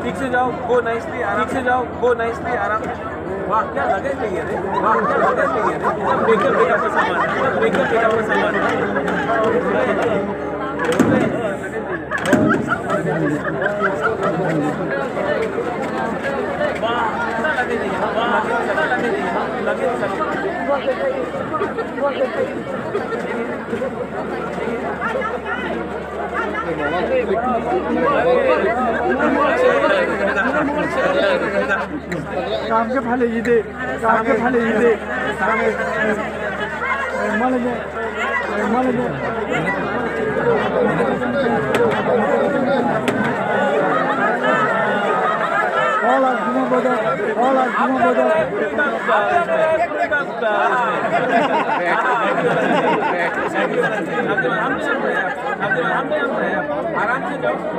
ठीक से जाओ, गो नाइसली, आराम से जाओ, गो नाइसली, आराम से। वाह क्या लगेज नहीं है रे, वाह क्या लगेज नहीं है रे। ब्रेकर ब्रेकर का सामान, ब्रेकर ब्रेकर का सामान। वाह कितना लगेज नहीं है, वाह कितना लगेज नहीं है, लगेज काम के फाले इदे काम के फाले इदे मलाई Hola, cuma bodoh. Hola, cuma bodoh. आराम से जाओ।